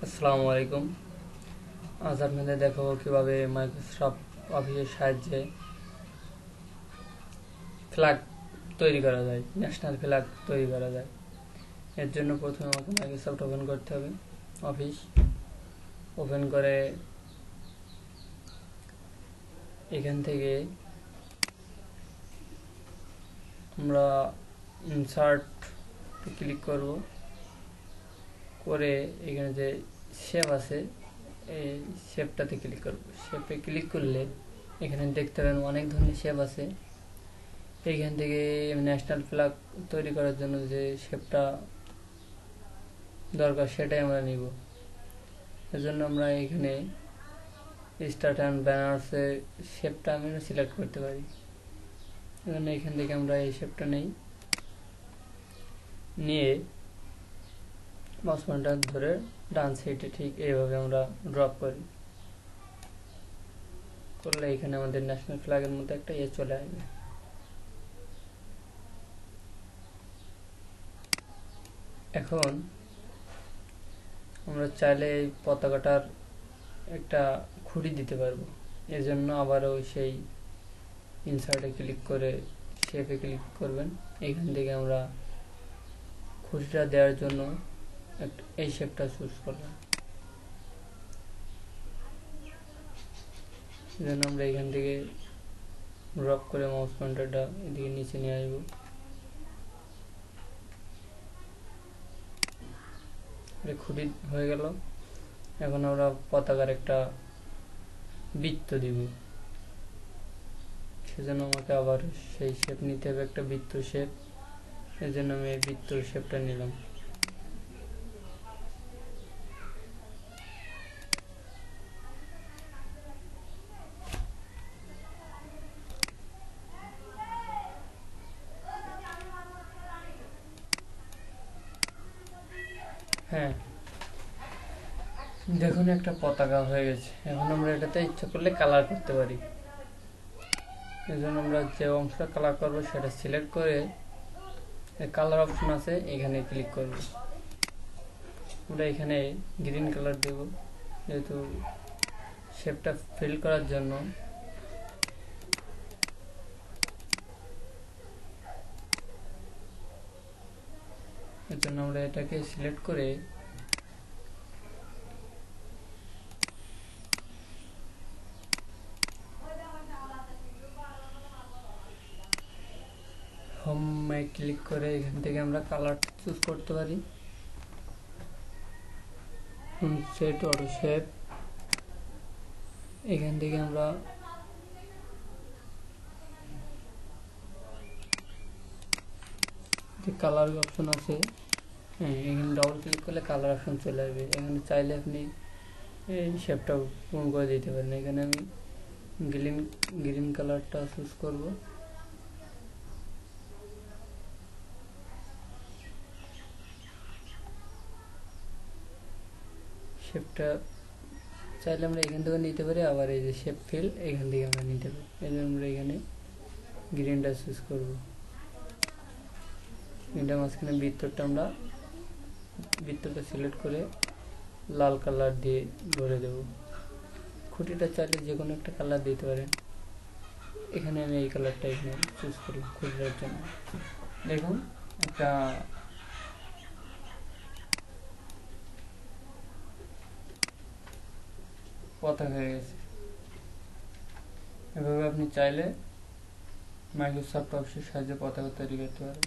আসসালামু আলাইকুম। আজ আপনাদের দেখাবো কিভাবে মাইক্রোসফট অফিসের সাহায্যে ফ্ল্যাগ তৈরি করা যায়, ন্যাশনাল ফ্ল্যাগ তৈরি করা যায়। এর জন্য প্রথমে আমাকে মাইক্রোসফট ওপেন করতে হবে। অফিস ওপেন করে এখান থেকে আমরা ইনসার্ট ক্লিক করব, করে এখানে যে শেপ আছে এই শেপটাতে ক্লিক করব। শেপে ক্লিক করলে এখানে দেখতে পাবেন অনেক ধরনের শেপ আছে। এইখান থেকে ন্যাশনাল ফ্ল্যাগ তৈরি করার জন্য যে শেপটা দরকার সেটাই আমরা নিব। এজন্য আমরা এখানে স্টার্ট অ্যান্ড ব্যানার্সের শেপটা আমি সিলেক্ট করতে পারি। এজন্য এখান থেকে আমরা এই শেপটা নিয়ে মাউস পয়েন্টার ধরে ডান সাইডে ঠিক এইভাবে আমরা ড্রপ করলে এখানে আমাদের ন্যাশনাল ফ্ল্যাগের মধ্যে একটা চলে আসবে। এখন আমরা চাইলে এই পতাকাটার একটা খুঁটি দিতে পারবো। এর জন্য আবারও সেই ইনসার্টে ক্লিক করে শেপে ক্লিক করবেন। এখান থেকে আমরা খুঁটিটা দেওয়ার জন্য এই শেপটা চুজ করলাম। এজন্য আমরা এখান থেকে ড্রপ করে মাউস পয়েন্টারটা এদিকে নিচে নিয়ে আসবো। খুঁটি হয়ে গেল। এখন আমরা পতাকার একটা বৃত্ত দিব। সেজন্য আমাকে আবার সেই শেপ নিতে হবে, একটা বৃত্ত শেপ। এজন্য আমি এই বৃত্ত শেপটা নিলাম। হ্যাঁ, দেখুন একটা পতাকা হয়ে গেছে। এখন আমরা এটাতে ইচ্ছা করলে কালার করতে পারি। এজন্য আমরা যে অংশটা কালার করব সেটা সিলেক্ট করে কালার অপশন আছে, এখানে ক্লিক করব। আমরা এখানে গ্রিন কালার দেব, যেহেতু শেপটা ফিল করার জন্য। এর জন্য আমরা এটাকে সিলেক্ট করে হোমে ক্লিক করে এখান থেকে আমরা কালার চুজ করতে পারি। সেট অটো শেপ, এখান থেকে আমরা যে কালার অপশন আছে, এখানে ডাবল ক্লিক করলে কালার অপশন চলে আসবে। এখানে চাইলে আপনি এই শেপটা পূরণ করে দিতে পারেন। এখানে আমি গ্রিন কালারটা চুজ করব। শেপটা চাইলে আমরা এখান থেকে নিতে পারি, আবার এই যে শেপ ফিল এখান থেকে আমরা নিতে পারি। এই জন্য আমরা এখানে গ্রিনটা চুজ করব। এটা মাঝখানে বৃত্তটা সিলেক্ট করে লাল কালার দিয়ে ভরে দেব। খুঁটিটা চাইলে যে কোনো একটা কালার দিতে পারেন। এখানে আমি এই কালারটা এখানে চুজ করলাম খুঁটিটার জন্য। দেখুন একটা পতাকা হয়ে গেছে। এভাবে আপনি চাইলে মাইক্রোসফট অফিসের সাহায্যে পতাকা তৈরি করতে পারেন।